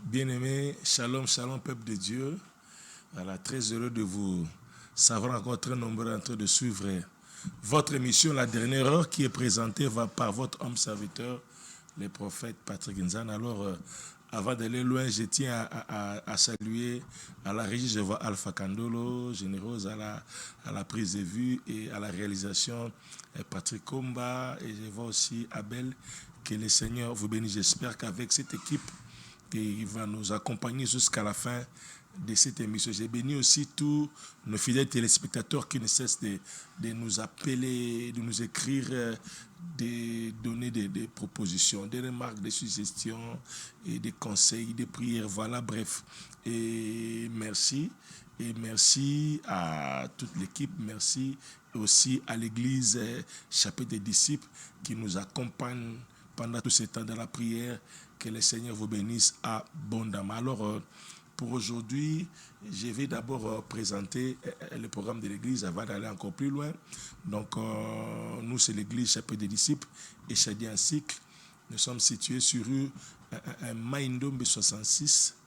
Bien-aimés, shalom, shalom, peuple de Dieu. Voilà, très heureux de vous savoir encore très nombreux en train de suivre votre émission La Dernière Heure qui est présentée par votre homme serviteur, le prophète Patrick Nzan. Alors, avant d'aller loin, je tiens à saluer à la régie, je vois Alpha Kandolo, Généreuse à la prise de vue et à la réalisation, Patrick Komba, et je vois aussi Abel. Que le Seigneur vous bénisse. J'espère qu'avec cette équipe, qui va nous accompagner jusqu'à la fin de cette émission. J'ai béni aussi tous nos fidèles téléspectateurs qui ne cessent de nous appeler, de nous écrire, de donner des propositions, des remarques, des suggestions, et des conseils, des prières. Voilà, bref. Et merci. Et merci à toute l'équipe. Merci aussi à l'Église Chapitre des Disciples qui nous accompagne pendant tout ce temps de la prière. Que le Seigneur vous bénisse abondamment. Alors, pour aujourd'hui, je vais d'abord présenter le programme de l'Église avant d'aller encore plus loin. Donc, nous, c'est l'Église Chapitre des Disciples et Chadien Cycle. Nous sommes situés sur rue Maïndombe 66,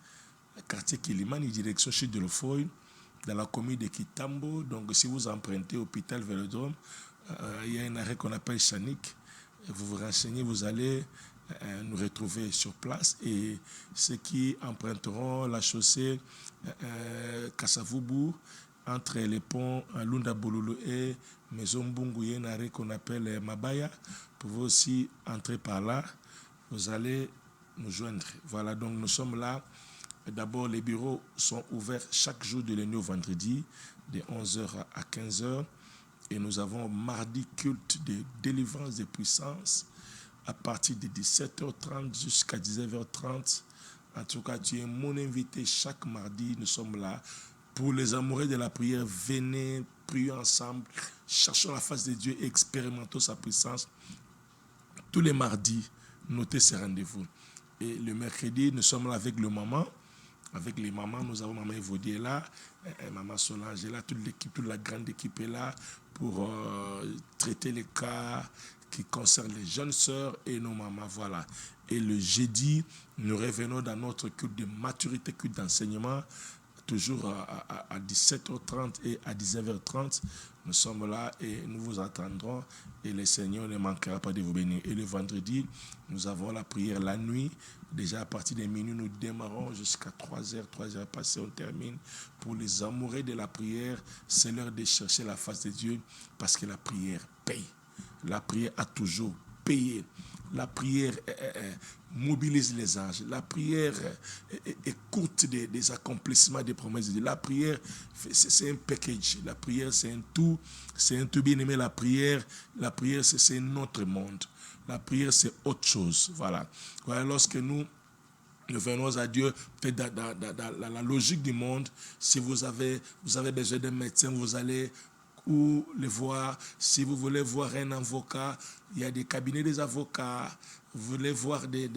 quartier Kilimani, direction Chute de Lofoy, dans la commune de Kitambo. Donc, si vous empruntez Hôpital Vélodrome, il y a un arrêt qu'on appelle Chanik. Vous vous renseignez, vous allez nous retrouver sur place, et ceux qui emprunteront la chaussée Kassavubu entre les ponts Lunda Bololo et Maison Mbungu, qu'on appelle Mabaya, vous pouvez aussi entrer par là, vous allez nous joindre. Voilà, donc nous sommes là. D'abord, les bureaux sont ouverts chaque jour de lundi au vendredi de 11h à 15h, et nous avons mardi culte de délivrance de puissance à partir de 17h30 jusqu'à 19h30. En tout cas, tu es mon invité chaque mardi. Nous sommes là. Pour les amoureux de la prière, venez, prions ensemble, cherchons la face de Dieu et expérimentons sa puissance. Tous les mardis, notez ces rendez-vous. Et le mercredi, nous sommes là avec le maman. Avec les mamans, nous avons Maman Evodi est là, Maman Solange est là, toute l'équipe, toute la grande équipe est là pour traiter les cas qui concerne les jeunes sœurs et nos mamans, voilà. Et le jeudi, nous revenons dans notre culte de maturité, culte d'enseignement, toujours à 17h30 et à 19h30. Nous sommes là et nous vous attendrons, et le Seigneur ne manquera pas de vous bénir. Et le vendredi, nous avons la prière la nuit. Déjà à partir des minuit, nous démarrons jusqu'à 3h, 3h passées, on termine. Pour les amoureux de la prière, c'est l'heure de chercher la face de Dieu, parce que la prière paye. La prière a toujours payé. La prière mobilise les anges. La prière écoute des accomplissements des promesses de Dieu. La prière, c'est un package. La prière, c'est un tout. C'est un tout bien aimé. La prière, c'est notre monde. La prière, c'est autre chose. Voilà. Voilà, lorsque nous venons à Dieu, peut-être dans la logique du monde, si vous avez besoin d'un médecin, vous allez ou le voir. Si vous voulez voir un avocat, il y a des cabinets des avocats. Vous voulez voir des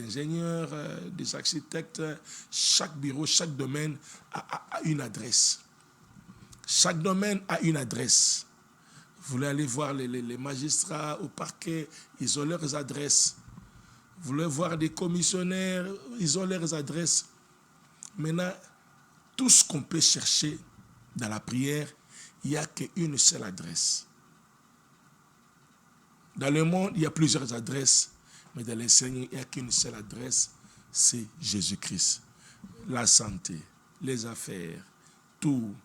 ingénieurs, des architectes. Chaque bureau, chaque domaine a une adresse. Chaque domaine a une adresse. Vous voulez aller voir les magistrats au parquet, ils ont leurs adresses. Vous voulez voir des commissionnaires, ils ont leurs adresses. Maintenant, tout ce qu'on peut chercher dans la prière, il n'y a qu'une seule adresse. Dans le monde, il y a plusieurs adresses, mais dans le Seigneur, il n'y a qu'une seule adresse, c'est Jésus-Christ. La santé, les affaires, tout,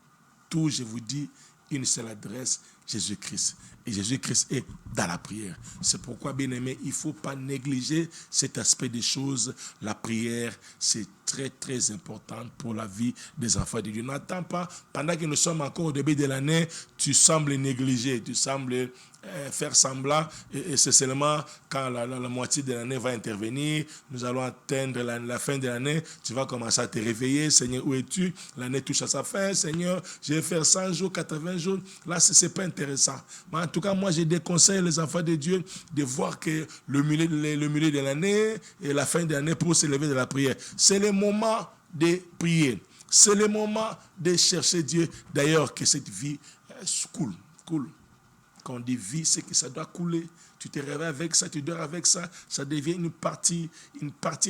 je vous dis, une seule adresse, Jésus-Christ. Et Jésus-Christ est dans la prière. C'est pourquoi, bien aimé, il ne faut pas négliger cet aspect des choses. La prière, c'est très, très important pour la vie des enfants de Dieu. N'attends pas, pendant que nous sommes encore au début de l'année, tu sembles négliger, tu sembles faire semblant, et c'est seulement quand la moitié de l'année va intervenir, nous allons atteindre la fin de l'année, tu vas commencer à te réveiller. Seigneur, où es-tu? L'année touche à sa fin. Seigneur, je vais faire 100 jours, 80 jours. Là, ce n'est pas intéressant. Mais en tout cas, moi, je déconseille les enfants de Dieu de voir que le milieu de l'année et la fin de l'année pour s'élever de la prière. C'est le moment de prier. C'est le moment de chercher Dieu. D'ailleurs, que cette vie coule. Quand on dit vie, c'est que ça doit couler. Tu te réveilles avec ça, tu dors avec ça. Ça devient une partie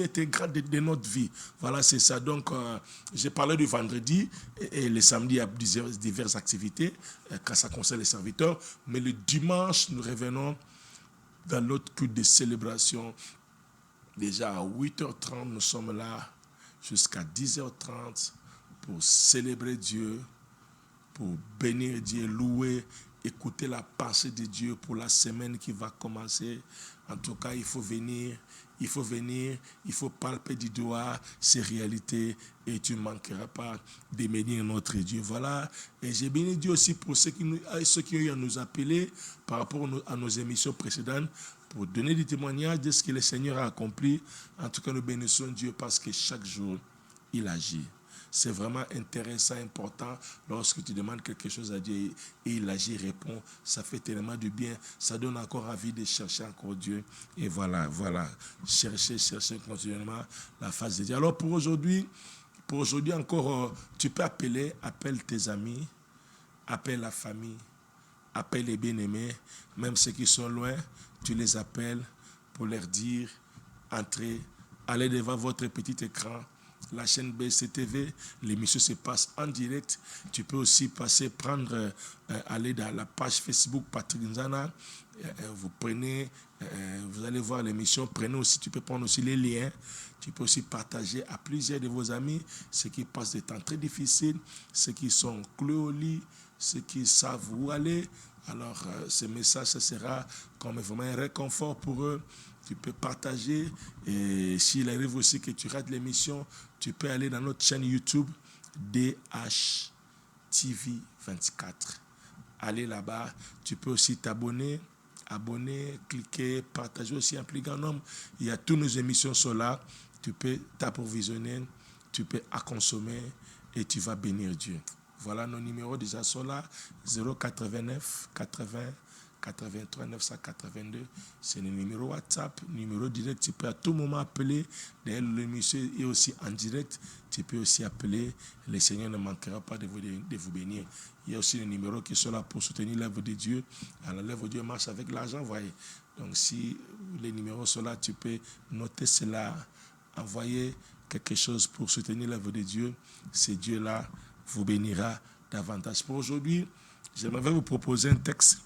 intégrale de notre vie. Voilà, c'est ça. Donc, j'ai parlé du vendredi et le samedi, il y a diverses activités quand ça concerne les serviteurs. Mais le dimanche, nous revenons dans notre culte de célébration. Déjà à 8h30, nous sommes là jusqu'à 10h30 pour célébrer Dieu, pour bénir Dieu, louer, écouter la pensée de Dieu pour la semaine qui va commencer. En tout cas, il faut venir, il faut palper du doigt ces réalités et tu ne manqueras pas de bénir notre Dieu. Voilà, et j'ai béni Dieu aussi pour ceux qui ont eu à nous appeler par rapport à nos émissions précédentes pour donner des témoignages de ce que le Seigneur a accompli. En tout cas, nous bénissons Dieu parce que chaque jour, il agit. C'est vraiment intéressant, important, lorsque tu demandes quelque chose à Dieu et il agit, répond. Ça fait tellement du bien. Ça donne encore envie de chercher encore Dieu. Et voilà. Chercher continuellement la face de Dieu. Alors pour aujourd'hui encore, tu peux appelle tes amis, appelle la famille, appelle les bien-aimés, même ceux qui sont loin, tu les appelles pour leur dire, entrez, allez devant votre petit écran, la chaîne BCTV, l'émission se passe en direct. Tu peux aussi aller dans la page Facebook Patrick Nzana. Vous allez voir l'émission. Tu peux prendre aussi les liens. Tu peux aussi partager à plusieurs de vos amis, ceux qui passent des temps très difficiles, ceux qui sont cloués au lit, ceux qui savent où aller. Alors, ce message, ce sera comme vraiment un réconfort pour eux. Tu peux partager et s'il arrive aussi que tu rates l'émission, tu peux aller dans notre chaîne YouTube DH TV 24. Allez là-bas, tu peux aussi t'abonner, cliquer, partager aussi un plus grand nombre. Il y a toutes nos émissions sont là. Tu peux t'approvisionner, tu peux à consommer et tu vas bénir Dieu. Voilà, nos numéros déjà sont là, 089 80 83 982. C'est le numéro WhatsApp, numéro direct. Tu peux à tout moment appeler. D'ailleurs, l'émission est aussi en direct. Tu peux aussi appeler. Le Seigneur ne manquera pas de vous bénir. Il y a aussi les numéros qui sont là pour soutenir l'œuvre de Dieu. Alors, l'œuvre de Dieu marche avec l'argent, voyez. Donc, si les numéros sont là, tu peux noter cela, envoyer quelque chose pour soutenir l'œuvre de Dieu. Ce Dieu-là vous bénira davantage. Pour aujourd'hui, j'aimerais vous proposer un texte.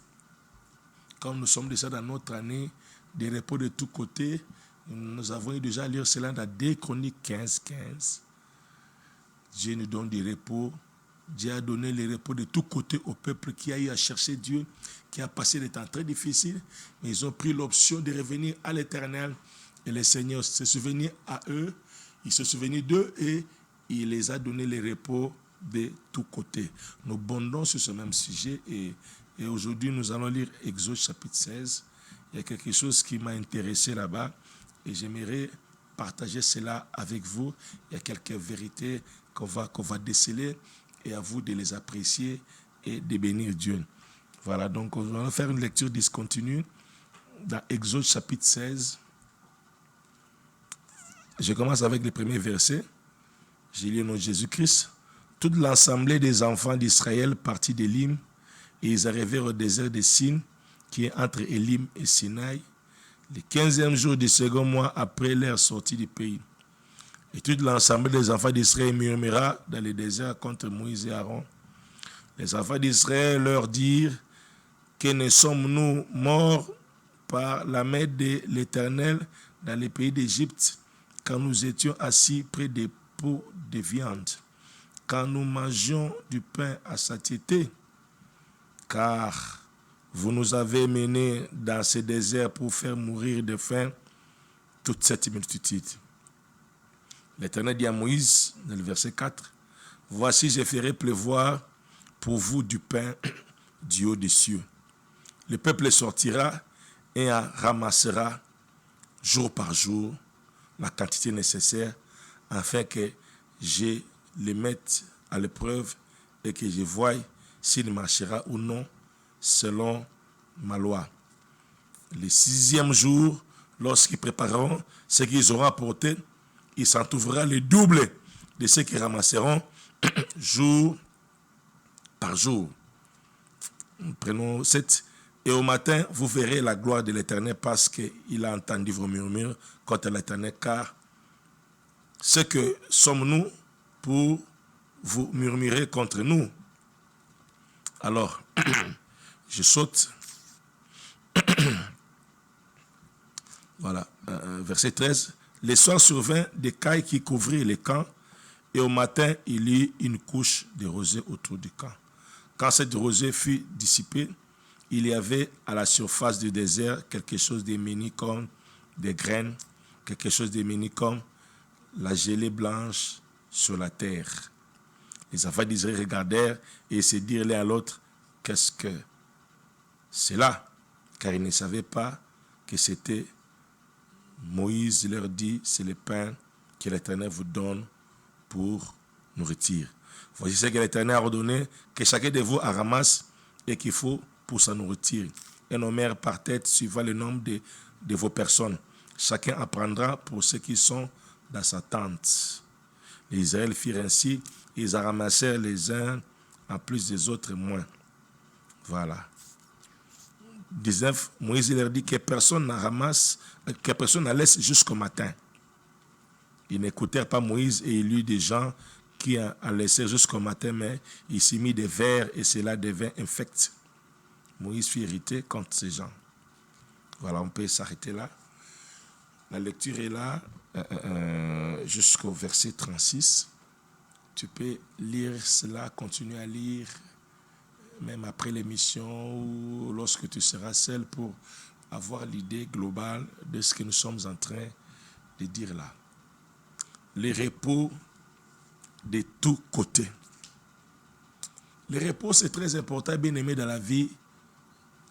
Comme nous sommes déjà dans notre année de repos de tous côtés, nous avons déjà lu cela dans 2 Chroniques 15. Dieu nous donne du repos. Dieu a donné le repos de tous côtés au peuple qui a eu à chercher Dieu, qui a passé des temps très difficiles, mais ils ont pris l'option de revenir à l'Éternel. Et le Seigneur s'est souvenu à eux, il se souvenu d'eux et il les a donné le repos de tous côtés. Nous bondons sur ce même sujet et aujourd'hui, nous allons lire Exode chapitre 16. Il y a quelque chose qui m'a intéressé là-bas et j'aimerais partager cela avec vous. Il y a quelques vérités qu'on va déceler et à vous de les apprécier et de bénir Dieu. Voilà, donc on va faire une lecture discontinue dans Exode chapitre 16. Je commence avec le premier verset. J'ai lu au nom de Jésus-Christ. Toute l'assemblée des enfants d'Israël partit d'Élim et ils arrivèrent au désert de Sin, qui est entre Élim et Sinaï, le 15e jour du second mois après leur sortie du pays. Et toute l'ensemble des enfants d'Israël murmura dans le désert contre Moïse et Aaron. Les enfants d'Israël leur dirent, que ne sommes-nous morts par la main de l'Éternel dans le pays d'Égypte, quand nous étions assis près des pots de viande, quand nous mangions du pain à satiété, car vous nous avez menés dans ce désert pour faire mourir de faim toute cette multitude. L'Éternel dit à Moïse, dans le verset 4, « Voici, je ferai pleuvoir pour vous du pain du haut des cieux. Le peuple sortira et en ramassera jour par jour la quantité nécessaire afin que je les mette à l'épreuve et que je voie s'il marchera ou non selon ma loi. Le 6e jour, lorsqu'ils prépareront ce qu'ils auront apporté, il s'en trouvera le double de ce qu'ils ramasseront jour par jour. Prenons cette Et au matin, vous verrez la gloire de l'Éternel parce qu'il a entendu vos murmures contre l'Éternel. Car ce que sommes-nous pour vous murmurer contre nous? Alors, je saute. Voilà, verset 13. Les soirs survint des cailles qui couvrirent les camps, et au matin, il y eut une couche de rosée autour du camp. Quand cette rosée fut dissipée, il y avait à la surface du désert quelque chose de mini comme des graines, quelque chose de mini comme la gelée blanche sur la terre. Les enfants d'Israël regardèrent et se dirent l'un à l'autre, qu'est-ce que c'est là? Car ils ne savaient pas que c'était Moïse leur dit, c'est le pain que l'Éternel vous donne pour nourriture. Voici ce que l'Éternel a ordonné, que chacun de vous en ramasse et qu'il faut pour sa nourriture. Un homère par tête suivant le nombre de vos personnes. Chacun en prendra pour ceux qui sont dans sa tente. Les Israéliens firent ainsi, ils en ramassèrent les uns en plus des autres moins. Voilà. 19, Moïse leur dit que personne n'en ramasse, que personne n'en laisse jusqu'au matin. Ils n'écoutèrent pas Moïse et il y eut des gens qui en laissèrent jusqu'au matin, mais il s'y mit des vers et cela devint infect. Moïse fut irrité contre ces gens. Voilà, on peut s'arrêter là. La lecture est là jusqu'au verset 36. Tu peux lire cela, continuer à lire, même après l'émission ou lorsque tu seras seul pour avoir l'idée globale de ce que nous sommes en train de dire là. Les repos de tous côtés. Le repos, c'est très important, bien aimé dans la vie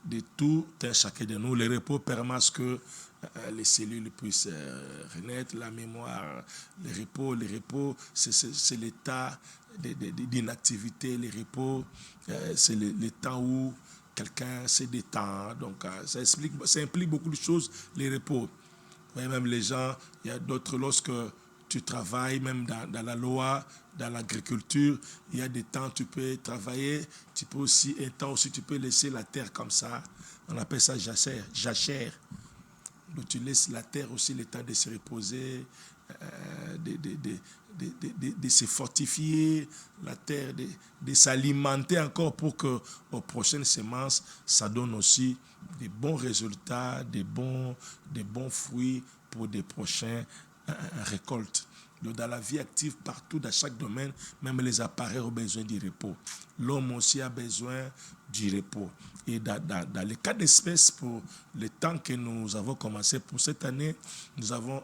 de tout un chacun de nous. Le repos permet à ce que les cellules puissent renaître, la mémoire. Le repos, c'est l'état d'inactivité. Le repos, c'est le temps où quelqu'un se détend. Donc, ça implique beaucoup de choses, les repos. Vous voyez, même les gens, il y a d'autres, lorsque tu travailles, même dans la loi, dans l'agriculture, il y a des temps tu peux travailler, tu peux aussi, un temps aussi tu peux laisser la terre comme ça. On appelle ça jachère. Donc tu laisses la terre aussi le temps de se reposer, de se fortifier, la terre, de s'alimenter encore pour que aux prochaines semences, ça donne aussi des bons résultats, des bons fruits pour des prochaines récoltes. Donc dans la vie active, partout, dans chaque domaine, même les appareils ont besoin du repos. L'homme aussi a besoin du repos. Et dans les cas d'espèce, pour le temps que nous avons commencé pour cette année, nous avons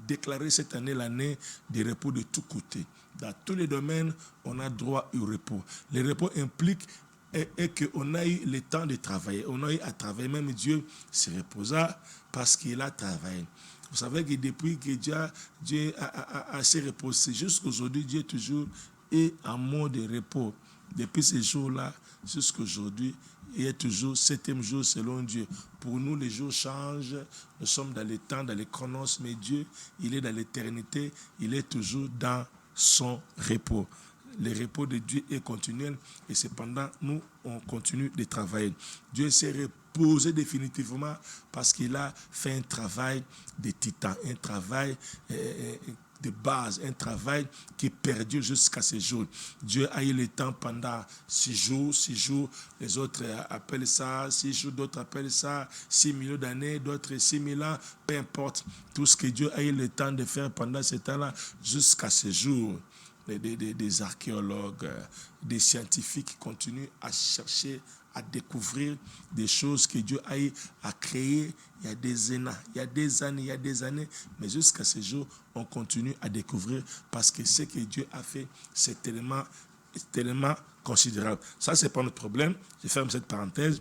déclaré cette année l'année des repos de tous côtés. Dans tous les domaines, on a droit au repos. Le repos implique et qu'on a eu le temps de travailler. On a eu à travailler, même Dieu se reposa parce qu'il a travaillé. Vous savez que depuis que Dieu a se reposé, jusqu'aujourd'hui, Dieu toujours est en mode de repos. Depuis ce jour-là, jusqu'aujourd'hui, il est toujours 7e jour selon Dieu. Pour nous, les jours changent. Nous sommes dans les temps, dans les chronos, mais Dieu, il est dans l'éternité. Il est toujours dans son repos. Le repos de Dieu est continuel et cependant, nous, on continue de travailler. Dieu s'est reposé définitivement parce qu'il a fait un travail de titan, un travail de base, un travail qui perdure jusqu'à ce jour. Dieu a eu le temps pendant 6 jours, les autres appellent ça 6 jours, d'autres appellent ça 6 millions d'années, d'autres 6 000 ans, peu importe. Tout ce que Dieu a eu le temps de faire pendant ce temps-là jusqu'à ce jour. Des archéologues, des scientifiques qui continuent à chercher, à découvrir des choses que Dieu a créées il y a des années, mais jusqu'à ce jour, on continue à découvrir parce que ce que Dieu a fait, c'est tellement considérable. Ça, c'est pas notre problème. Je ferme cette parenthèse.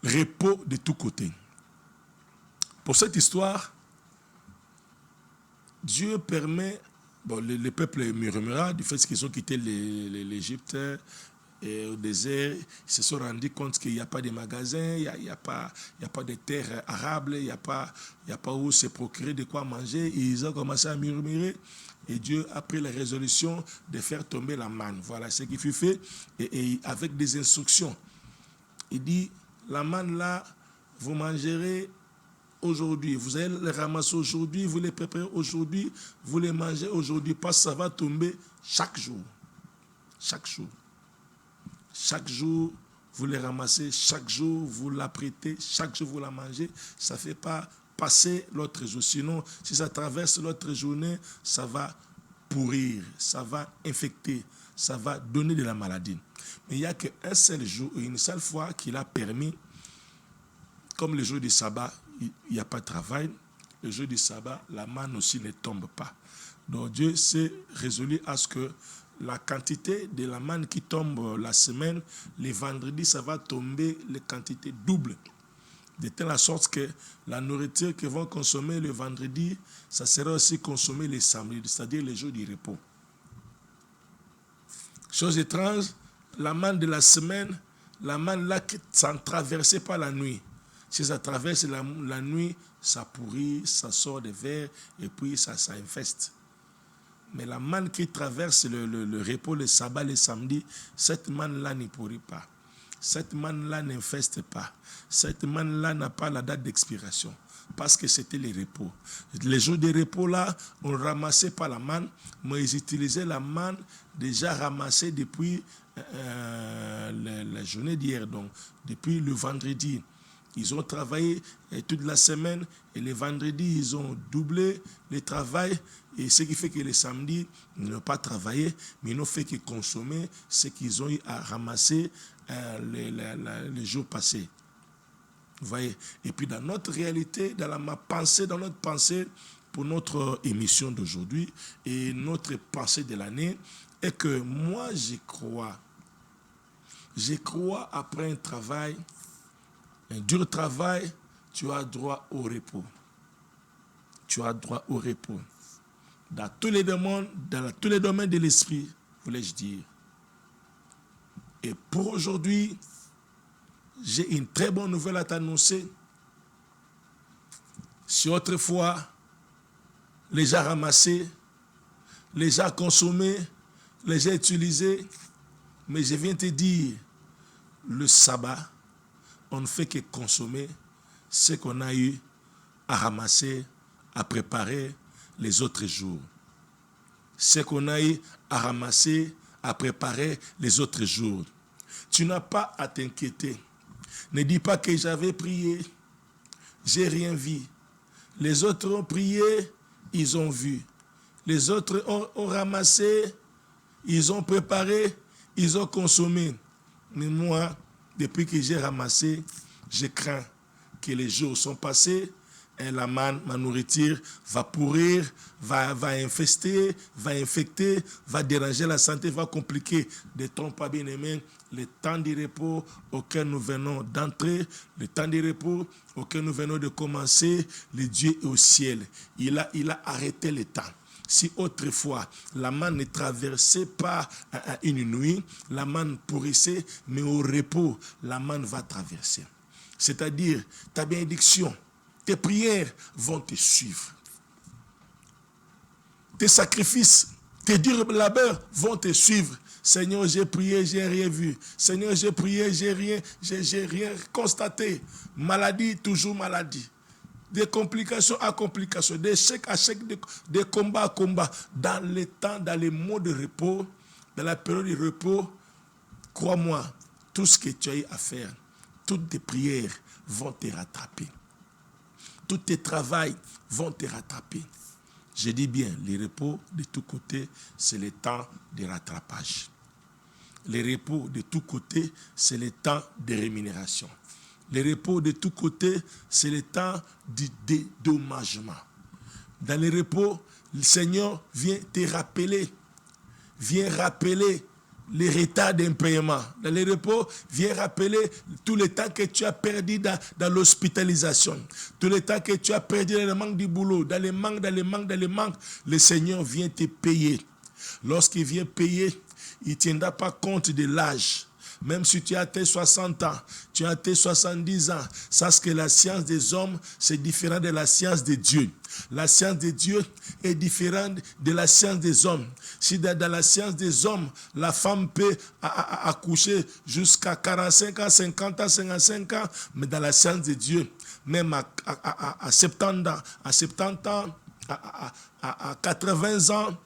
Repos de tous côtés. Pour cette histoire, Dieu permet. Bon, le peuple murmura du fait qu'ils ont quitté l'Égypte et au désert. Ils se sont rendus compte qu'il n'y a pas de magasins, il n'y a pas de terres arables, il n'y a pas où se procurer de quoi manger. Et ils ont commencé à murmurer. Et Dieu a pris la résolution de faire tomber la manne. Voilà ce qui fut fait et avec des instructions. Il dit, la manne là, vous mangerez aujourd'hui. Vous allez les ramasser aujourd'hui, vous les préparez aujourd'hui, vous les mangez aujourd'hui, parce que ça va tomber chaque jour. Chaque jour. Chaque jour, vous les ramassez, chaque jour, vous la prêtez, chaque jour, vous la mangez. Ça ne fait pas passer l'autre jour. Sinon, si ça traverse l'autre journée, ça va pourrir, ça va infecter, ça va donner de la maladie. Mais il n'y a qu'un seul jour, une seule fois qu'il a permis, comme le jour du sabbat, il n'y a pas de travail. Le jour du sabbat, la manne aussi ne tombe pas. Donc Dieu s'est résolu à ce que la quantité de la manne qui tombe la semaine, les vendredis, ça va tomber les quantités doubles. De telle sorte que la nourriture qu'ils vont consommer le vendredi, ça sera aussi consommé le samedi, c'est-à-dire les jours du repos. Chose étrange, la manne de la semaine, la manne là, ça ne traversait pas la nuit. Si ça traverse la nuit, ça pourrit, ça sort des vers et puis ça infeste. Mais la manne qui traverse le repos, le sabbat, le samedi, cette manne-là ne pourrit pas. Cette manne-là n'infeste pas. Cette manne-là n'a pas la date d'expiration parce que c'était les repos. Les jours de repos-là, on ne ramassait pas la manne, mais ils utilisaient la manne déjà ramassée depuis la journée d'hier, donc depuis le vendredi. Ils ont travaillé toute la semaine et le vendredi, ils ont doublé le travail. Et ce qui fait que le samedi, ils n'ont pas travaillé, mais ils n'ont fait que consommer ce qu'ils ont eu à ramasser les jours passés. Vous voyez? Et puis dans notre réalité, dans notre pensée pour notre émission d'aujourd'hui et notre pensée de l'année, est que moi, j'y crois. J'y crois après un travail. Un dur travail, tu as droit au repos. Tu as droit au repos. Dans tous les domaines de l'esprit, voulais-je dire. Et pour aujourd'hui, j'ai une très bonne nouvelle à t'annoncer. Si autrefois, les gens ramassés, les gens consommés, les gens utilisés, mais je viens te dire, le sabbat, on ne fait que consommer ce qu'on a eu à ramasser, à préparer les autres jours. Ce qu'on a eu à ramasser, à préparer les autres jours. Tu n'as pas à t'inquiéter. Ne dis pas que j'avais prié, j'ai rien vu. Les autres ont prié, ils ont vu. Les autres ont ramassé, ils ont préparé, ils ont consommé. Mais moi, depuis que j'ai ramassé, je crains que les jours sont passés et la manne, ma nourriture, va pourrir, va infester, va infecter, va déranger la santé, va compliquer. Ne trompe pas, bien aimé, le temps de repos auquel nous venons d'entrer, le temps de repos auquel nous venons de commencer, le Dieu est au ciel. Il a arrêté le temps. Si autrefois, la manne ne traversait pas une nuit, la manne pourrissait, mais au repos, la manne va traverser. C'est-à-dire, ta bénédiction, tes prières vont te suivre. Tes sacrifices, tes durs labeurs vont te suivre. Seigneur, j'ai prié, j'ai rien vu. Seigneur, j'ai prié, j'ai rien constaté. Maladie, toujours maladie. Des complications à complications, d'échec à échec, de combat à combat. Dans les temps, dans les mois de repos, dans la période de repos, crois-moi, tout ce que tu as eu à faire, toutes tes prières vont te rattraper. Tous tes travails vont te rattraper. Je dis bien, les repos de tous côtés, c'est le temps de rattrapage. Les repos de tous côtés, c'est le temps de rémunération. Les repos de tous côtés, c'est le temps du dédommagement. Dans les repos, le Seigneur vient te rappeler, vient rappeler les retards d'impaiement. Dans les repos, vient rappeler tout le temps que tu as perdu dans l'hospitalisation, tout le temps que tu as perdu dans le manque du boulot, dans les manques, le Seigneur vient te payer. Lorsqu'il vient payer, il ne tiendra pas compte de l'âge. Même si tu as tes 60 ans, tu as tes 70 ans, sache que la science des hommes, c'est différent de la science de Dieu. La science de Dieu est différente de la science des hommes. Si dans la science des hommes, la femme peut accoucher jusqu'à 45 ans, 50 ans, 55 ans, mais dans la science de Dieu, même à 70 ans, à 80 ans,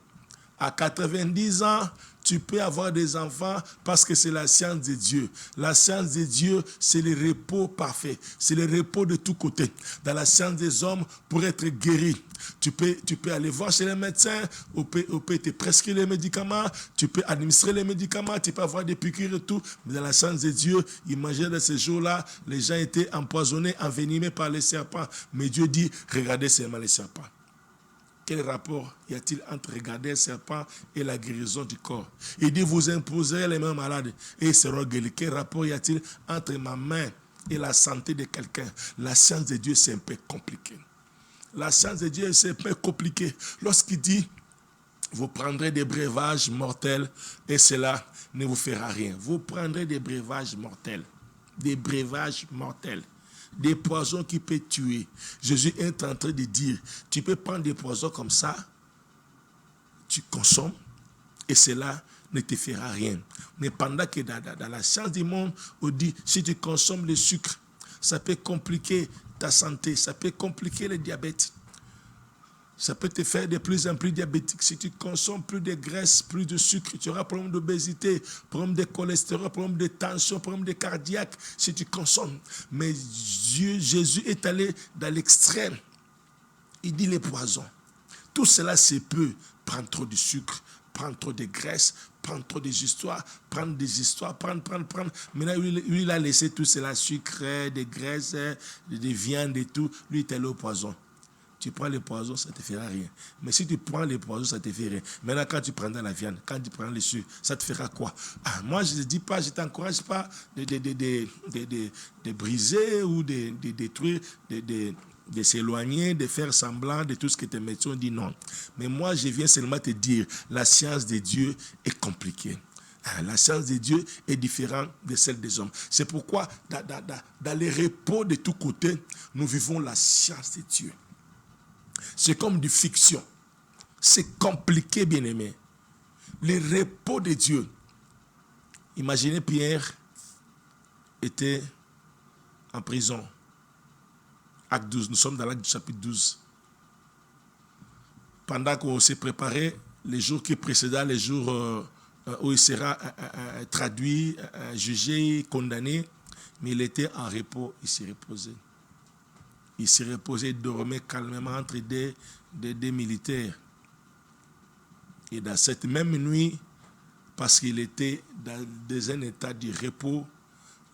à 90 ans, tu peux avoir des enfants parce que c'est la science de Dieu. La science de Dieu, c'est le repos parfait. C'est le repos de tous côtés. Dans la science des hommes, pour être guéri, tu peux aller voir chez les médecins, on peut te prescrire les médicaments, tu peux administrer les médicaments, tu peux avoir des piqûres et tout. Mais dans la science de Dieu, imaginez de ces jours-là, les gens étaient empoisonnés, envenimés par les serpents. Mais Dieu dit, regardez seulement les serpents. Quel rapport y a-t-il entre regarder un serpent et la guérison du corps? Il dit, vous imposerez les mains malades et ils seront guéris. Quel rapport y a-t-il entre ma main et la santé de quelqu'un? La science de Dieu, c'est un peu compliqué. La science de Dieu, c'est un peu compliqué. Lorsqu'il dit, vous prendrez des breuvages mortels et cela ne vous fera rien. Vous prendrez des breuvages mortels. Des breuvages mortels. Des poisons qui peuvent tuer. Jésus est en train de dire, tu peux prendre des poisons comme ça, tu consommes, et cela ne te fera rien. Mais pendant que dans la science du monde, on dit, si tu consommes le sucre, ça peut compliquer ta santé, ça peut compliquer le diabète. Ça peut te faire de plus en plus diabétique. Si tu consommes plus de graisse, plus de sucre, tu auras problème d'obésité, problème de cholestérol, problème de tension, problème de cardiaque, si tu consommes. Mais Jésus est allé dans l'extrême. Il dit les poisons. Tout cela, c'est peu. Prendre trop de sucre, prendre trop de graisse, prendre trop des histoires, prendre des histoires, prendre. Maintenant, lui, il a laissé tout cela, sucre, des graisses, des viandes et tout. Lui, il est allé au poison. Tu prends les poisons, ça ne te fera rien. Mais si tu prends les poisons, ça te fait rien. Maintenant, quand tu prends la viande, quand tu prends les sucres, ça te fera quoi? Moi, je ne dis pas, je ne t'encourage pas de briser ou de détruire, de s'éloigner, de faire semblant de tout ce que tes médecins disent non. Mais moi, je viens seulement te dire, la science de Dieu est compliquée. La science de Dieu est différente de celle des hommes. C'est pourquoi, dans les repos de tous côtés, nous vivons la science de Dieu. C'est comme du fiction. C'est compliqué, bien-aimé. Le repos de Dieu. Imaginez, Pierre était en prison. Acte 12. Nous sommes dans l'acte du chapitre 12. Pendant qu'on s'est préparé, les jours qui précédaient, les jours où il sera traduit, jugé, condamné, mais il était en repos, il s'est reposé. Il s'est reposé, il dormait calmement entre des militaires. Et dans cette même nuit, parce qu'il était dans un état de repos,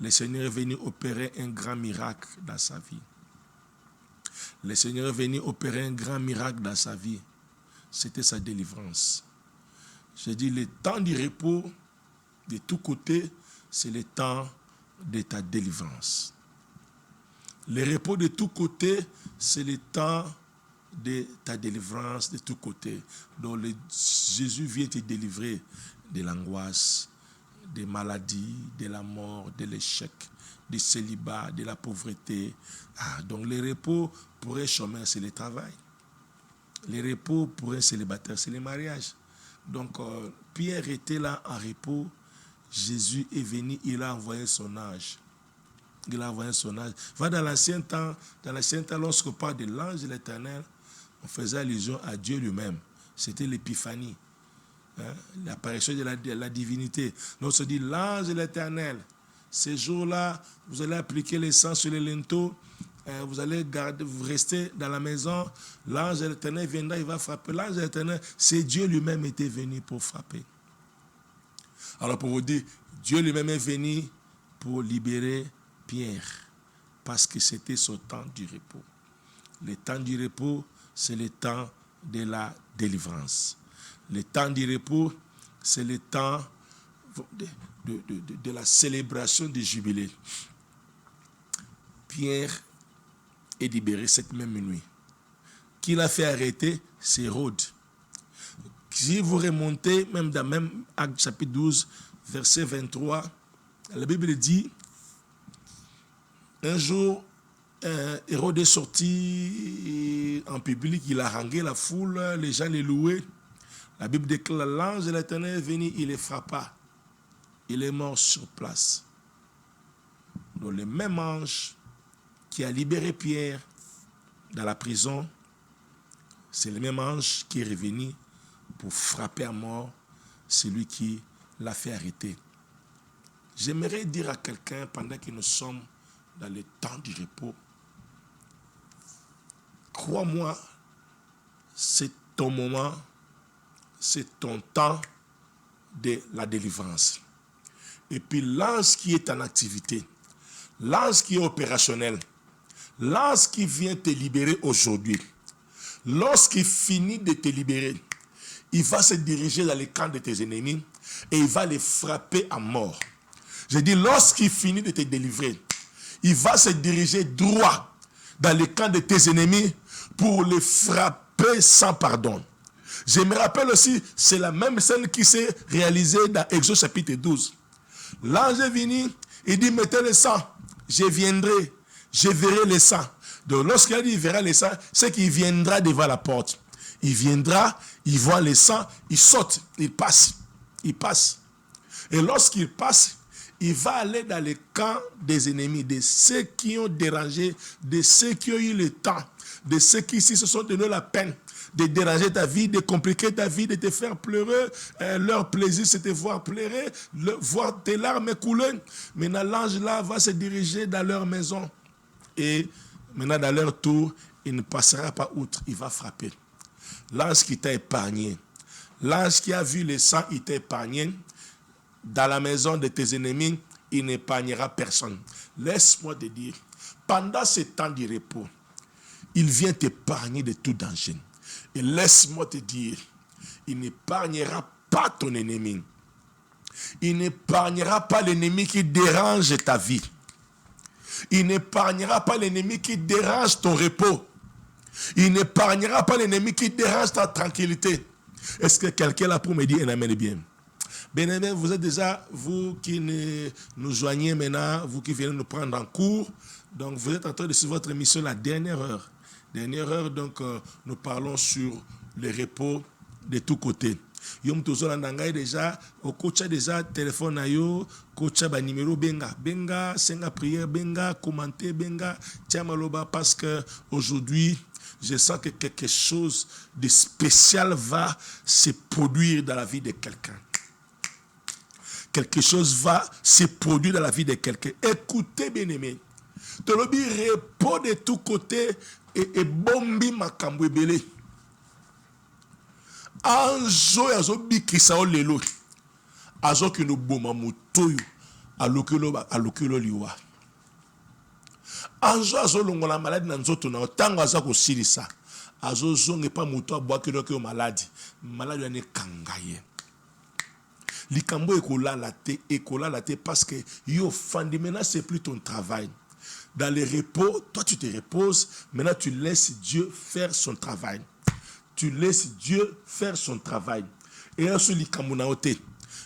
le Seigneur est venu opérer un grand miracle dans sa vie. Le Seigneur est venu opérer un grand miracle dans sa vie. C'était sa délivrance. Je dis, le temps du repos, de tous côtés, c'est le temps de ta délivrance. Le repos de tous côtés, c'est le temps de ta délivrance de tous côtés. Donc Jésus vient te délivrer de l'angoisse, des maladies, de la mort, de l'échec, du célibat, de la pauvreté. Donc le repos pour un chômeur, c'est le travail. Le repos pour un célibataire, c'est le mariage. Donc Pierre était là en repos. Jésus est venu, il a envoyé son ange. Il a envoyé son ange. Va dans l'ancien temps, lorsqu'on parle de l'ange de l'Éternel, on faisait allusion à Dieu lui-même. C'était l'épiphanie, l'apparition de la divinité. Donc on se dit l'ange de l'Éternel. Ces jours-là, vous allez appliquer les sang sur les linteaux, vous allez vous rester dans la maison. L'ange de l'Éternel viendra, il va frapper. L'ange de l'Éternel, c'est Dieu lui-même qui était venu pour frapper. Alors pour vous dire, Dieu lui-même est venu pour libérer Pierre, parce que c'était son temps du repos. Le temps du repos, c'est le temps de la délivrance. Le temps du repos, c'est le temps de la célébration du jubilé. Pierre est libéré cette même nuit. Qui l'a fait arrêter? C'est Hérode. Si vous remontez, même dans même Acte chapitre 12, verset 23, La Bible dit, un jour, Hérode est sorti en public, il a harangué la foule, les gens les louaient. La Bible déclare, l'ange de l'Éternel est venu, il les frappa. Il est mort sur place. Donc le même ange qui a libéré Pierre dans la prison, c'est le même ange qui est revenu pour frapper à mort celui qui l'a fait arrêter. J'aimerais dire à quelqu'un, pendant que nous sommes dans le temps du repos, crois-moi, c'est ton moment, c'est ton temps de la délivrance. Et puis l'ange qui est en activité, l'ange qui est opérationnel, l'ange qui vient te libérer aujourd'hui, lorsqu'il finit de te libérer, il va se diriger dans les camps de tes ennemis et il va les frapper à mort. Je dis, lorsqu'il finit de te délivrer, il va se diriger droit dans les camps de tes ennemis pour les frapper sans pardon. Je me rappelle aussi, c'est la même scène qui s'est réalisée dans Exode chapitre 12. L'ange est venu, il dit, mettez le sang, je viendrai, je verrai le sang. Donc lorsqu'il a dit, il verra le sang, c'est qu'il viendra devant la porte. Il viendra, il voit le sang, il saute, il passe. Et lorsqu'il passe, il va aller dans les camps des ennemis, de ceux qui ont dérangé, de ceux qui ont eu le temps, de ceux qui ici se sont donné la peine de déranger ta vie, de compliquer ta vie, de te faire pleurer. Leur plaisir, c'est de voir pleurer, voir tes larmes couler. Maintenant, l'ange là va se diriger dans leur maison. Et maintenant, dans leur tour, il ne passera pas outre, il va frapper. L'ange qui t'a épargné, l'ange qui a vu le sang, il t'a épargné. Dans la maison de tes ennemis, il n'épargnera personne. Laisse-moi te dire, pendant ce temps de repos, il vient t'épargner de tout danger. Et laisse-moi te dire, il n'épargnera pas ton ennemi. Il n'épargnera pas l'ennemi qui dérange ta vie. Il n'épargnera pas l'ennemi qui dérange ton repos. Il n'épargnera pas l'ennemi qui dérange ta tranquillité. Est-ce que quelqu'un là pour me dire un amen bien? Bien-aimés, vous êtes déjà, vous qui nous joignez maintenant, vous qui venez nous prendre en cours, donc vous êtes en train de suivre votre émission La Dernière Heure. Dernière heure, donc nous parlons sur le repos de tous côtés. Yom tozo nangai déjà, au coach déjà téléphone ayo, coach ba numéro benga, senga prière benga, commenter benga, tiamaloba parce que aujourd'hui je sens que quelque chose de spécial va se produire dans la vie de quelqu'un. Quelque chose va se produire dans la vie de quelqu'un. Écoutez, bien-aimés. Te lobi repos de tous côtés et bombi makambo ebele. Anjo yazo bikisa o lelo. Azo ki no boma motoyo alokelo liwa. Anjo azo longola maladi na nzoto na tango aza ko silisa. Azo zonge pa moto abwakelo ke maladi. Maladi ya ne kangaye. Likambo ekola la te parce que yo fandi maintenant c'est plus ton travail. Dans le repos, toi tu te reposes, maintenant tu laisses Dieu faire son travail. Tu laisses Dieu faire son travail. Et là sur likambo na ote,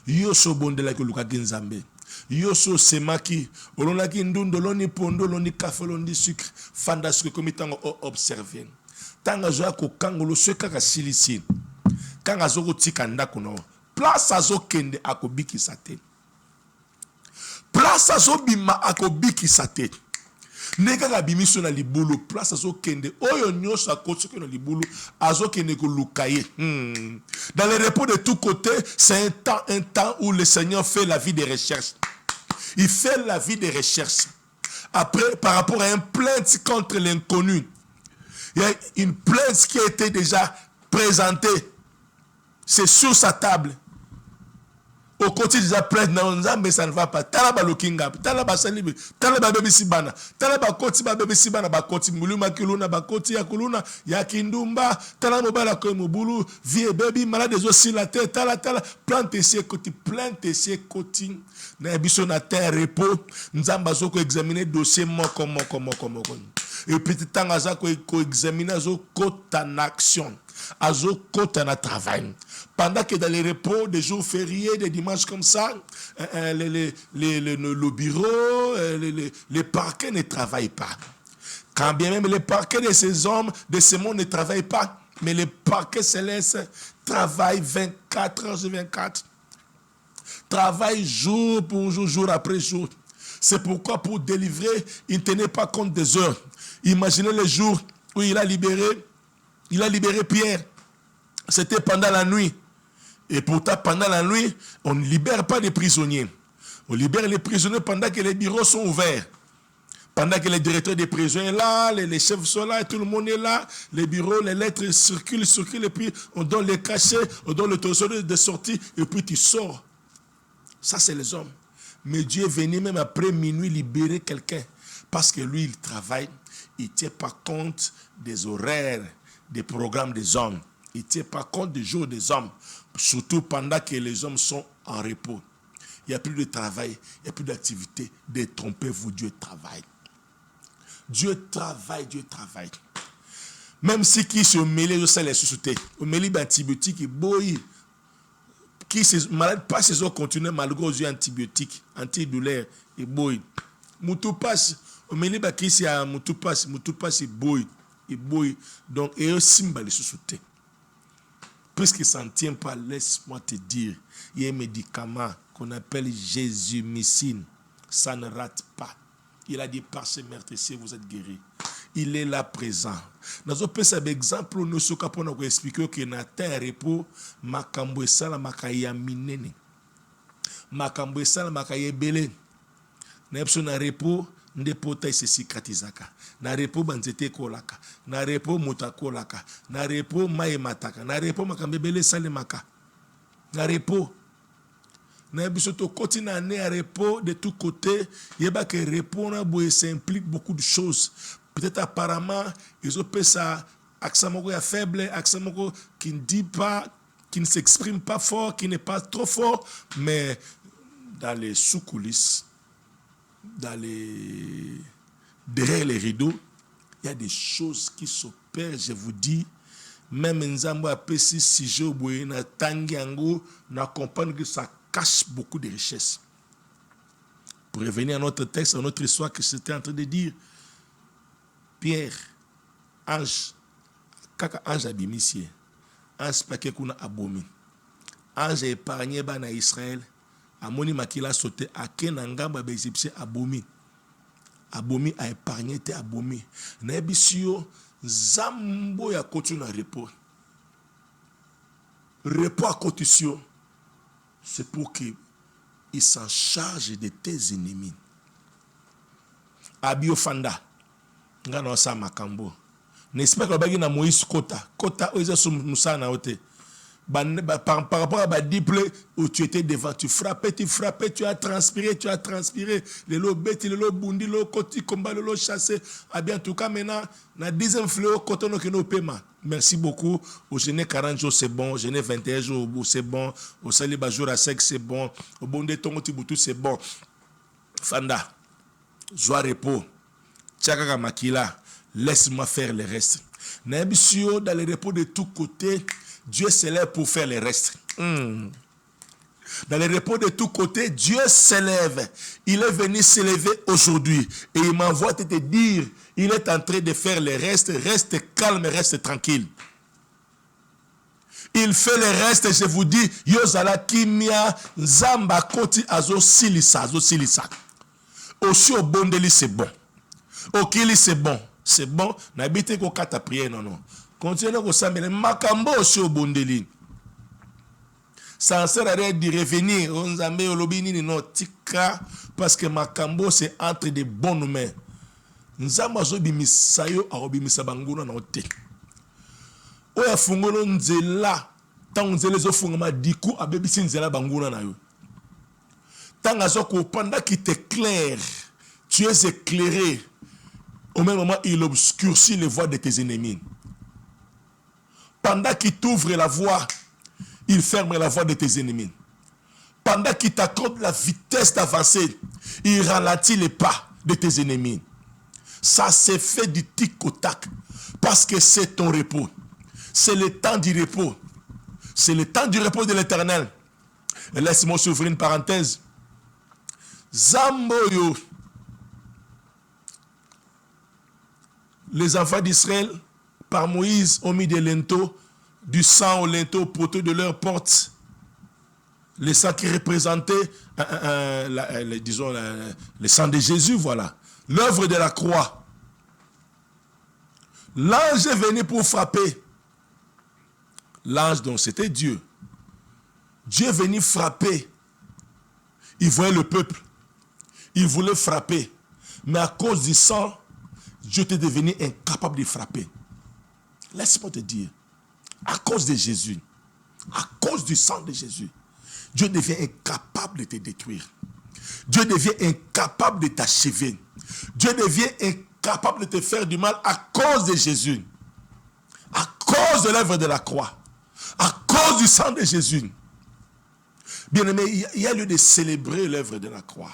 yo so bondela ke luka genzambe. Yo so semaki, olona ki ndundo loni pondo loni café loni sucre, fanda sucre comme tango observer. Tanga zo ko kangolo so kaka silisi. Kanga zo ko tikanda kuno. Place azo kende akobiki sate. Place azo bima akobiki sate. Nega ga bimiso na libulu. Place azo kende. Oyo nyosa koso ke na libulu. Azo kende ko lukaye. Dans le repos de tous côtés, c'est un temps où le Seigneur fait la vie de recherche. Il fait la vie de recherche. Après, par rapport à une plainte contre l'inconnu, il y a une plainte qui a été déjà présentée. C'est sur sa table. Au côté de la plainte, mais ça ne va pas. Talaba lokinga, talaba salibi, talaba bébé sibana, talaba koti ba bébé sibana, ba koti muluma kiluna, ba koti ya kuluna, ya kindumba, talaba bala koimubulu, vie baby, malade des aussi la tête, tala, plante essier koti, na biso na terre repos, nzamba zoko examiner dossier moko. Et petit temps aza ko examiner zo kota en action. azo kota na travail. Pendant que dans les repos, des jours fériés, des dimanches comme ça, le bureau, les parquets ne travaillent pas. Quand bien même les parquets de ces hommes, de ce monde ne travaillent pas, mais les parquets célestes travaillent 24 heures sur 24. Travaillent jour pour jour, jour après jour. C'est pourquoi pour délivrer, il ne tenait pas compte des heures. Imaginez les jours où il a libéré Pierre. C'était pendant la nuit. Et pourtant, pendant la nuit, on ne libère pas les prisonniers. On libère les prisonniers pendant que les bureaux sont ouverts. Pendant que les directeurs des prisons sont là, les chefs sont là, et tout le monde est là, les bureaux, les lettres circulent, et puis on donne les cachets, on donne l'autorisation de sortie, et puis tu sors. Ça, c'est les hommes. Mais Dieu est venu même après minuit libérer quelqu'un. Parce que lui, il travaille, il ne tient pas compte des horaires, des programmes des hommes. Il ne tient pas compte des jours des hommes. Surtout pendant que les hommes sont en repos. Il n'y a plus de travail, il n'y a plus d'activité. Détrompez-vous, Dieu travaille. Dieu travaille, Dieu travaille. Même si qui se mêle, je sais les susciter. Au mêlé d'antibiotiques, boy, qui se malade pas ses os continuent malgré aux antibiotiques, antidouleurs et boy. Moutou passe, au mêlé qui c'est à moutou passe et boy. Donc, et aussi simba les susciter. Puisqu'il ne s'en tient pas, laisse-moi te dire, il y a un médicament qu'on appelle Jésus-mycine. Ça ne rate pas. Il a dit par ses meurtriers, vous êtes guéris. Il est là présent. Dans un peu cet exemple, nous sommes capables d'expliquer que dans un repos, makambo esala makaya minene. Makambo esala makaya belé. Na repos, ndepota se cicatrisaka. Na repos banzete kolaka. Na repos mutakolaka. Na repos maye mataka. Na repos makambe belé salemaka. Na repos. Na bisoto continue à repos de tous côtés. Il y a que repos ça implique beaucoup de choses. Peut-être apparemment, ils ont fait ça, accent faible, accent qui ne dit pas, qui ne s'exprime pas fort, qui n'est pas trop fort, mais dans les sous-coulisses, derrière les rideaux, il y a des choses qui s'opèrent, je vous dis. Même Nzambo a pesé si je vois na tangiango, na comprendre que ça cache beaucoup de richesses. Pour revenir à notre texte, à notre histoire que j'étais en train de dire, Pierre, ange, kaka ange abimisie, ange paquet kuna abomi, ange épargné ba na Israël, amoni makila sauté, ake na ngamba ba égyptien abomi, abomi a épargné te abomi, na ebisio zambo ya kotu na repos, repos à cotisio. C'est pour qu'il s'en charge de tes ennemis. Abio Fanda, ngana sa makambo. N'est-ce pas que na Moïse Kota oza musa na ote. Par rapport à ma diplôme où tu étais devant, tu frappais, tu as transpiré. Le lot bêti, le lot bundi, le lot koti, combat, le lot chassé. Ah bien, en tout cas, maintenant, na 10e fléau, coton que nous paiement. Merci beaucoup. Au Géné 40 jours, c'est bon. Au Géné 21 jours, c'est bon. Au Saliba jour à sec, c'est bon. Au bon de ton Tiboutou, c'est bon. Fanda, joie repos. Tchakaka Makila, laisse-moi faire le reste. Nabisio, dans le repos de tous côtés, Dieu s'élève pour faire le reste. Dans le repos de tous côtés, Dieu s'élève. Il est venu s'élever aujourd'hui. Et il m'envoie te dire, il est en train de faire le reste. Reste calme, reste tranquille. Il fait le reste, je vous dis, Yozala Kimia, Zamba Koti Azo Silisa. Aussi au Bondeli, c'est bon. Au Kili, c'est bon. C'est bon. N'habitez qu'au kata prière, non. Continuez à s'amener. Makambo aussi au Bondeli. Ça ne sert à rien de revenir. On s'amène au lobby, non, tika. Parce que Makambo, c'est entre des bonnes mains. Nous avons bimisayo a obimisa banguna na ote. Oya fungolo nzela. Tant nzela zo fungama diku abebisi nzela banguna na yo. Tant azoko pendant qu'il t'éclaire, tu es éclairé. Au même moment, il obscurcit les voies de tes ennemis. Pendant qu'il t'ouvre la voie, il ferme la voie de tes ennemis. Pendant qu'il t'accorde la vitesse d'avancer, il ralentit les pas de tes ennemis. Ça s'est fait du tic au tac. Parce que c'est ton repos. C'est le temps du repos. C'est le temps du repos de l'Éternel. Et laisse-moi s'ouvrir une parenthèse. Zamboyo. Les enfants d'Israël, par Moïse, ont mis des linteaux, du sang au linteau au poteau de leur porte. Le sang qui représentait, disons, le sang de Jésus, voilà. L'œuvre de la croix. L'ange est venu pour frapper. L'ange, donc, c'était Dieu. Dieu est venu frapper. Il voyait le peuple. Il voulait frapper. Mais à cause du sang, Dieu était devenu incapable de frapper. Laisse-moi te dire, à cause de Jésus, à cause du sang de Jésus, Dieu devient incapable de te détruire. Dieu devient incapable de t'achever. Dieu devient incapable de te faire du mal à cause de Jésus. À cause de l'œuvre de la croix. À cause du sang de Jésus. Bien-aimé, il y a lieu de célébrer l'œuvre de la croix.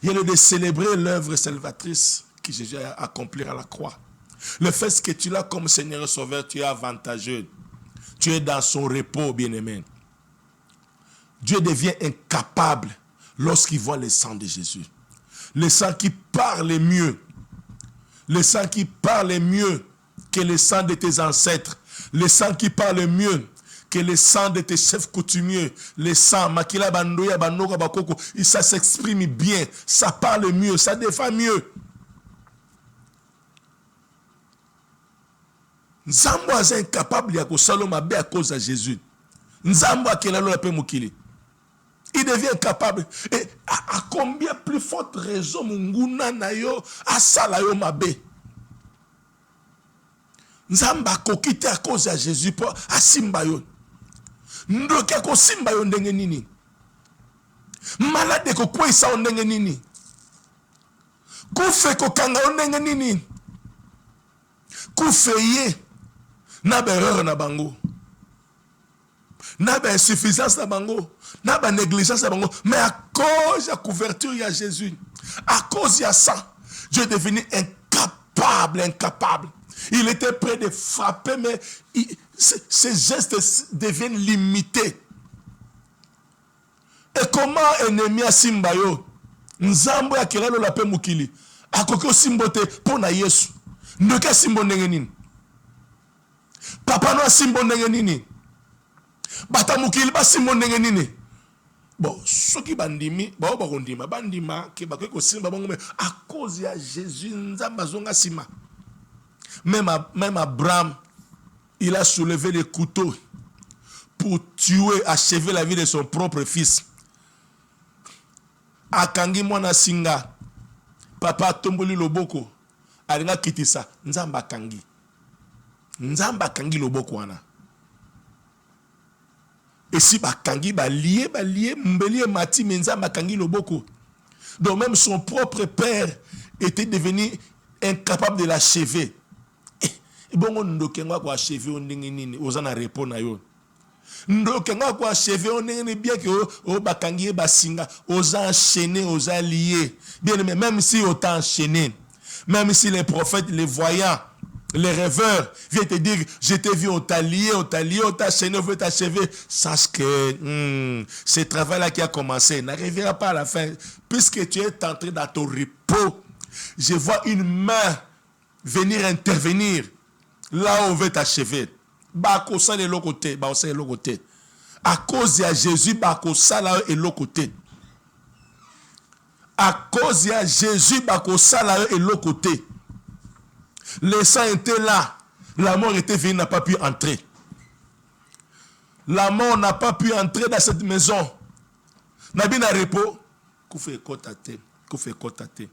Il y a lieu de célébrer l'œuvre salvatrice que Jésus a accomplie à la croix. Le fait que tu l'as comme Seigneur et Sauveur, tu es avantageux. Tu es dans son repos, bien-aimé. Dieu devient incapable lorsqu'il voit le sang de Jésus. Le sang qui parle mieux. Le sang qui parle mieux que le sang de tes ancêtres. Le sang qui parle mieux que le sang de tes chefs coutumiers. Le sang, Makila Bandoya, Banoka Bakoko, ça s'exprime bien. Ça parle mieux, ça défend mieux. Nzambo est incapable de saloma à cause de Jésus. Nzambo a quel la paix mukili. Il devient incapable. Et à combien plus forte raison munguna na yo asala yo mabe. Nzamba kokite à cause de Jésus pour asimba yo. Ndoke ko simba yo ndenge nini. Malade ko kwesa yo ndenge nini. Kufe ko kanga yo ndenge nini. Kufeye na erreur na bango. Na insuffisance na bango. Na négligence na bango. Mais à cause de la couverture, il y a Jésus. À cause de ça, Dieu est devenu incapable. Il était prêt de frapper, mais ses gestes deviennent limités. Et comment ennemi a simbayo? Nzambo ya kelelo la pe mukili. Akoko simbote pona Yesu. Ndoke simbo ndenge nini? Papa no simbo ndenge nini? Bata mukili ba simbo ndenge nini? Bon, soki bandimi, ba bakondima, bandima ke bakoko simba bango mais à cause de Jésus nzamba zonga sima. Même Abraham, il a soulevé les couteaux pour tuer, achever la vie de son propre fils. Akangi mwana singa, papa tomboli loboko, alinga kitisa, nzamba kangi. Nzamba kangi loboko wana. Et si bakangi lié, mbeli mati nzamba kangi loboko. Donc même son propre père était devenu incapable de l'achever. Bongo ndokenga kwa achever ondenge nini, ozana repos na yo. Ndokenga kwa achever ondenge bien que o bakangi basinga, oza enchaîné, oza lié. Bien aimé, même si on t'a enchaîné, même si les prophètes, les voyants, les rêveurs viennent te dire, je t'ai vu, on t'a lié, on t'a enchaîné, on veut t'achever. Sache que ce travail-là qui a commencé n'arrivera pas à la fin. Puisque tu es entré dans ton repos, je vois une main venir intervenir là où on veut t'achever. Bakosa de l'autre côté, bakosa de l'autre côté. À cause de Jésus, bakosa là et l'autre côté. À cause de Jésus, bakosa là et l'autre côté. Le sang était là. La mort était venue, n'a pas pu entrer. La mort n'a pas pu entrer dans cette maison. Nabi na repos. Koufe kotate. Koufe kotate.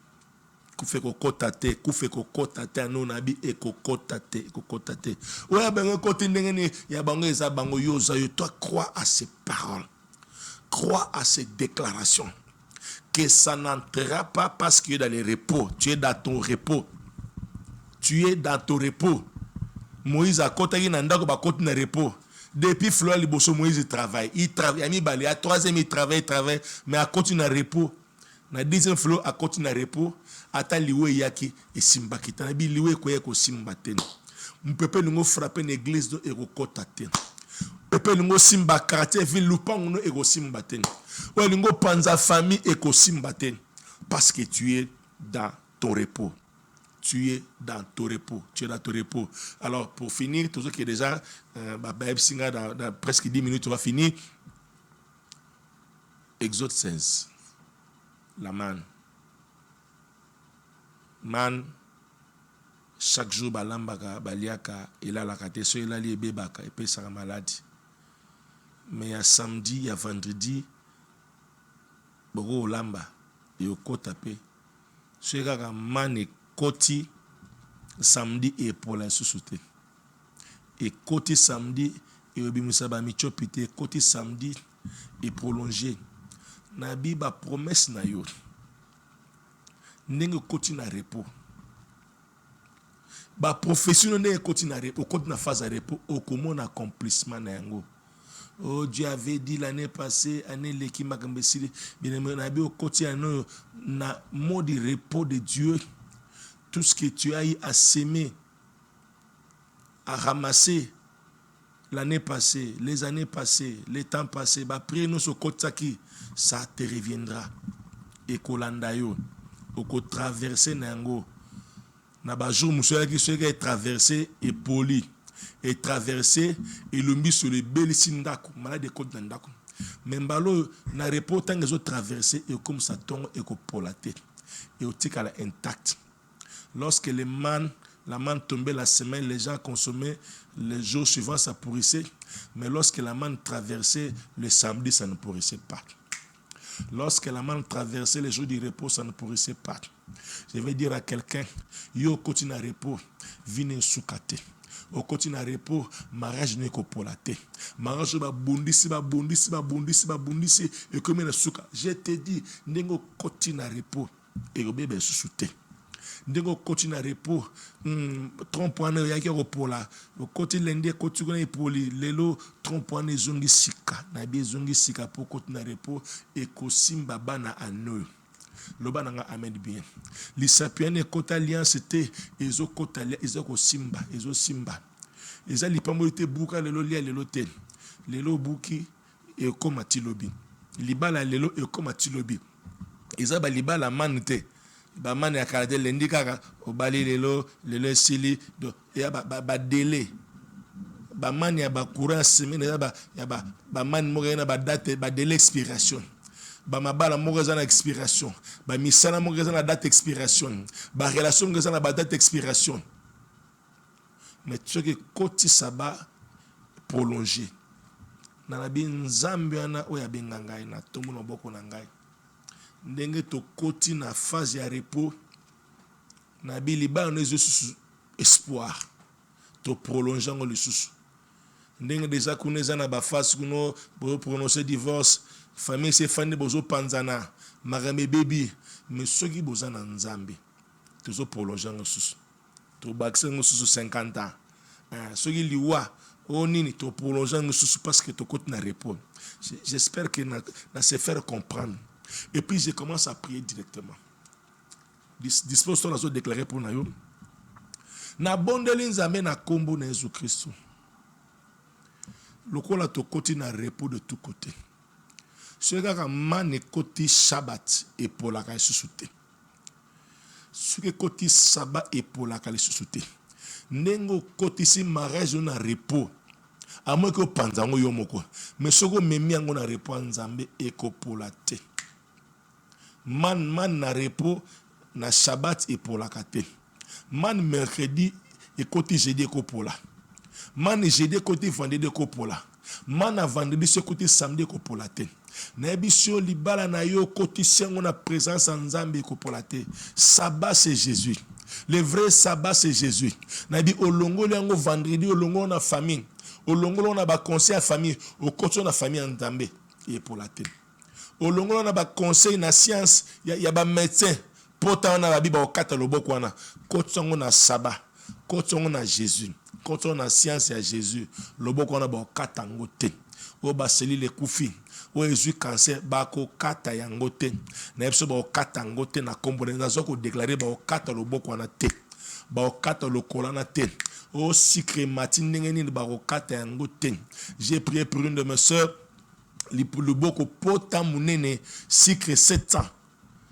Koufe kotate. Koufe kotate. Ano nabi e kotate. Kotate. Ouais, ben kote ndengeni. Ya bango eza bango yoza yo. Toi, crois à ces paroles. Crois à ces déclarations. Que ça n'entrera pas parce que tu es dans le repos. Tu es dans ton repos. Tu es dans ton repos. Moïse a côté na ndako ba côté na repos. Depuis Fleur Liboso, Moïse travaille. Il travaille. Il y a 3e, il travaille. Mais à côté na repos. Na 10e Fleur à côté na repos. Ata liwe yaki et simba kita. Na bi liwe koye ko simba ten. Mpepé nous frapper l'église de Erokota te. Mpepé nous simba quartier ville lupang nous ego simba te. Ouais nous panza famille ego simba te. Parce que tu es dans ton repos. Tu es dans ton repos. Tu es dans ton repos. Alors, pour finir, tout ce qui est déjà, dans presque 10 minutes, on va finir. Exode 16. La manne. Man, chaque jour, balambaka, baliaka, il a la kate, so il a lié bébaka, et puis ça maladie. Mais il y a samedi, il y a vendredi, boko lamba, et au côté tapé. So il y a man et côté samedi et pour la sous-souté. Et côté samedi, et au bimusaba michopité, côté samedi et prolongé. Nabi ba promesse na yo. N'engue côté na repos. Ba profession n'engue côté na repos, côté na phase à repos, au comment accomplissement na yango. Oh, Dieu avait dit l'année passée, année l'équipe Magambesili, bien aimé, Nabi au côté na mot de repos de Dieu. Tout ce que tu as eu à s'aimer, à ramasser l'année passée, les années passées, les temps passés, bah priez nous sur Kotaki, ça te reviendra. Et Kolandayo, au ko traverser Nango, na ba jour monsieur qui se traversé et poli, et traversé et le mis sur le Belisindako, malade de côte d'Andako. Mais mbalo na repos tant que traversé et comme ça tombe et ko polaté et au tika la intact. Lorsque la manne tombait la semaine, les gens consommaient, les jours suivants, ça pourrissait. Mais lorsque la manne traversait le samedi, ça ne pourrissait pas. Lorsque la manne traversait les jours du repos, ça ne pourrissait pas. Je vais dire à quelqu'un, yo continue à repos, vine soukate. Au continue à repos, mariage n'est qu'au polate. Mariage va bondissi, et comme il souka. Je te dis, n'engo continue à repos, et au bébé sous-souté. Ndego continue à repos trompoane yaki repola côté lende côté gona epoli lelo trompoane zongi sika na bi zongi sika pour continue à repos et ko simba bana ano loba nanga amen bien lisapiane kota alliance te ezo kota ezo ko simba ezo simba eza lipamolite buka lelo lia lelo te lelo buki e koma tilobi libala lelo e koma tilobi eza ba libala manite ba man ya kala de lendi kaka obali lelo sili do ya ba délai ba man ya ba courant semaine ya ba man mo na ba date ba délai expiration ba mabala mo na expiration ba misala mo na date expiration ba relation mo na ba date expiration mais ce que koti saba prolonger na la bin nzambe na oya bengangai na tomo no boko na ngai ndenge to koti na phase ya repos na biliba no espoir to prolonger ngo lisusu ndenge déjà kuneza na ba phase kuno bo prononcer divorce famille se fandi bozo panzana marame baby mais soki bozana nzambe tozo prolonger ngo lisusu to bakse ngo lisusu 50 ans soki liwa onini to prolonger ngo lisusu parce que to koti na repos. J'espère que na se faire comprendre. Et puis je commence à prier directement. Dispose-toi à déclarer pour nous. Na bondeli nzambe na kombo na Jésus Christ. Lokola to koti na repos de tout côté. Ce gars man koti Shabbat et pour la susute. Ce que koti Shabbat et pour la susute. Nengo koti si mariage na repos. À moins que panzango yomoko. Mais soko memi ango na repos nzambe et ko polate. Man na repos na Shabbat et pour la kate. Man mercredi et côté jeudi ko pola. Man jeudi côté vendredi ko pola. Man a vendredi ce côté samedi ko polate. Na ebisio libala na yo côté sengo na présence en Nzambe ko polate. Sabbat c'est Jésus. Le vrai sabbat c'est Jésus. Na bi olongo lango vendredi olongo na famille. Olongo na ba conseil à famille, au côté na famille en Nzambe et polate. Olongo na ba conseil na science ya ba médecin pota na ba biba okata loboko wana kotsongo na saba kotsongo na Jésus kotsongo na science ya Jésus loboko wana ba okata ngote o ba seli le kufi o Jésus cancer ba ko kata yango te na ebso ba okata ngote na kombo na zoko déclarer ba okata loboko wana te bakokata lokola na te. Oh, sucre matin nengeni bakokata yango te. J'ai prié pour une de mes sœurs, le boko pota munene, sucre 700.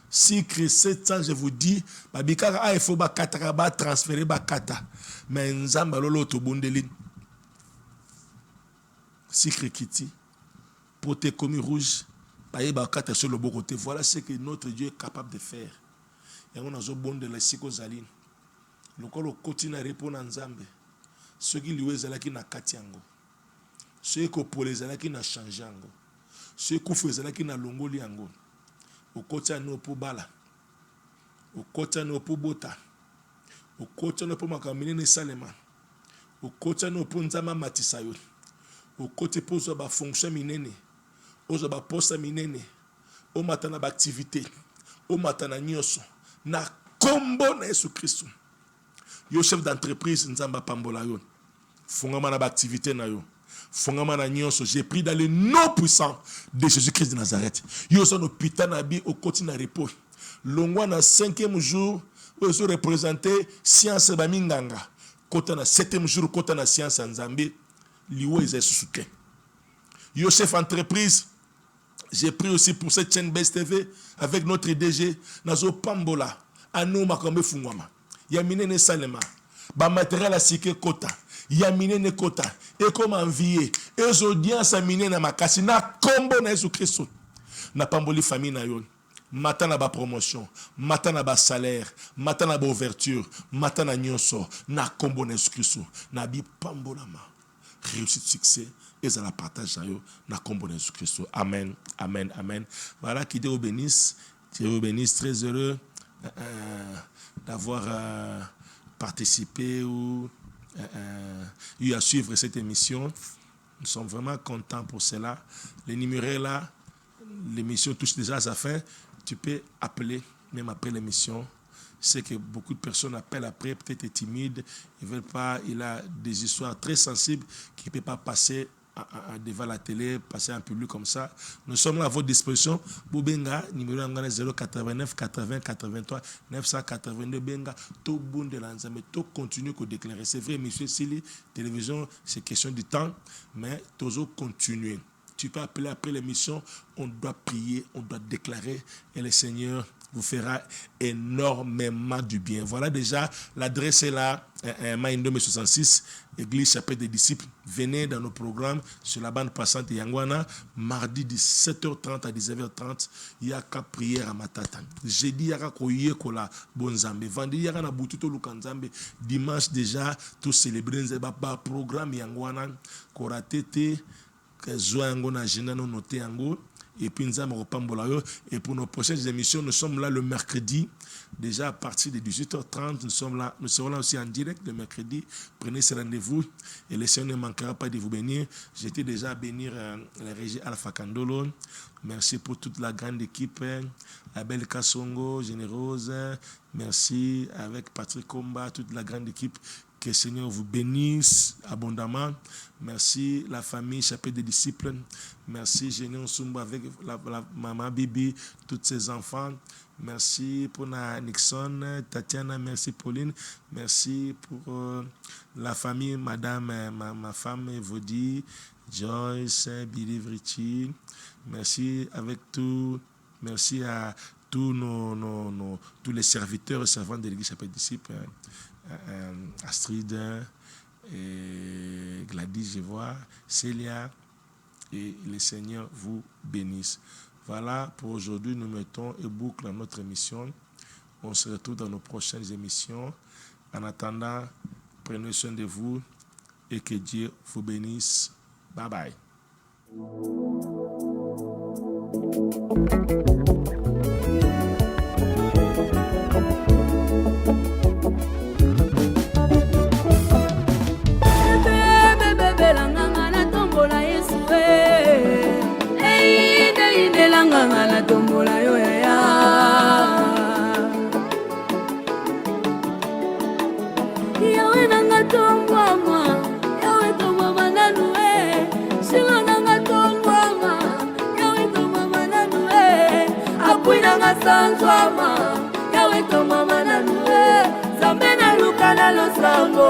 Sucre 700, je vous dis, babikara il faut bakata ba transférer bakata. Mais nzamba lolo to bondeli. Sucre kiti, poté commis rouge, baye bakata sur le bon côté. Voilà ce que notre Dieu est capable de faire. Et on a zo bon de la psychosaline. Le kolo continue à répondre en Nzambe. Ceux qui lui ezalaki na katiango. Ceux qui opolé ezalaki na changé ango. Ceux qui font ezalaki na longoli ango. Au côté no po bala. Au côté no po bota. Au côté no po makamine ne salema. Au côté no po nzama matisayo. Au côté po zo ba fonction minene. Ozo ba posta minene. O matana ba activité. O matana nyoso. Na kombo na Yesu Christ. Yo chef d'entreprise nzamba pambola yo. Fongama na ba activité na yo. Fongama na nyonso. J'ai pris dans le nom puissant de Jésus-Christ de Nazareth. Yo son hôpital na bi au côté na repos. Longwa na 5e jour, yo so représenter science ba minganga. Kota na 7e jour kota na science nzambe. Liwo ezessuke. Yo chef entreprise, j'ai pris aussi pour cette chaîne Best TV avec notre DG Nazo Pambola. Anou makambe fungwama. Yamine salema. Ba matériel à sike kota. Yamine kota. Et comme envier. Et audience à mine na makasi. Na kombo na Yesu Christ. Na pamboli famille na yon. Matana ba promotion. Matana ba salaire. Matana ba ouverture. Matana nyonso. Na kombo na Yesu Christ. Na bi pambolama. Réussite, succès. Et ça la partage na kombo na Jésus Christ. Amen, amen, amen. Voilà, qui Dieu vous bénisse. Dieu vous bénisse. Très heureux d'avoir participé ou eu à suivre cette émission. Nous sommes vraiment contents pour cela. Le numéro est là. L'émission touche déjà à sa fin. Tu peux appeler, même après l'émission. Je sais que beaucoup de personnes appellent après, peut-être timides, ils ne veulent pas, il a des histoires très sensibles qui ne peuvent pas passer devant la télé, passer en public comme ça. Nous sommes là à votre disposition. Boubenga, numéro 089 80 83 982 Benga, tout bon de l'ensemble, tout continue de déclarer. C'est vrai, monsieur Sili, télévision, c'est question du temps, mais toujours continuer. Tu peux appeler après l'émission, on doit prier, on doit déclarer, et le Seigneur vous fera énormément du bien. Voilà déjà, l'adresse est là, Maïndome 66, Église Chapelle des Disciples. Venez dans nos programmes sur la bande passante de Yangwana, mardi de 7h30 à 19h30, il y a qu'à prière à Matata. Jeudi, il y a qu'à kola bonzambe. Vendredi, il y a qu'à bututo lukanzambe. Dimanche déjà, tout célébrer un programme Yangwana, Koratete, Zoango na Jena no noté yango. Et puis et pour nos prochaines émissions, nous sommes là le mercredi, déjà à partir de 18h30, nous serons là aussi en direct le mercredi. Prenez ce rendez-vous et le Seigneur ne manquera pas de vous bénir. J'étais déjà à bénir la régie Alpha Kandolo. Merci pour toute la grande équipe, Abel Kassongo, Générose, merci avec Patrick Komba, toute la grande équipe. Que le Seigneur vous bénisse abondamment. Merci la famille Chapelle des Disciples. Merci Généon Sumba avec la maman Bibi, tous ses enfants. Merci pour Nixon, Tatiana, merci Pauline. Merci pour la famille, madame, ma femme Vodi, Joyce, Billy Vrichi. Merci avec tout. Merci à tous tous les serviteurs et servantes de l'Église Chapelle des Disciples. Astrid et Gladys, je vois, Célia, et le Seigneur vous bénisse. Voilà, pour aujourd'hui, nous mettons et boucle à notre émission. On se retrouve dans nos prochaines émissions. En attendant, prenez soin de vous et que Dieu vous bénisse. Bye bye. La tombola yo ya ya yawe nanga tongwama yawe tongwama nanue sila nanga tongwama yawe tongwama nanue apui nanga sanzwama yawe tongwama nanue zambe nanue losango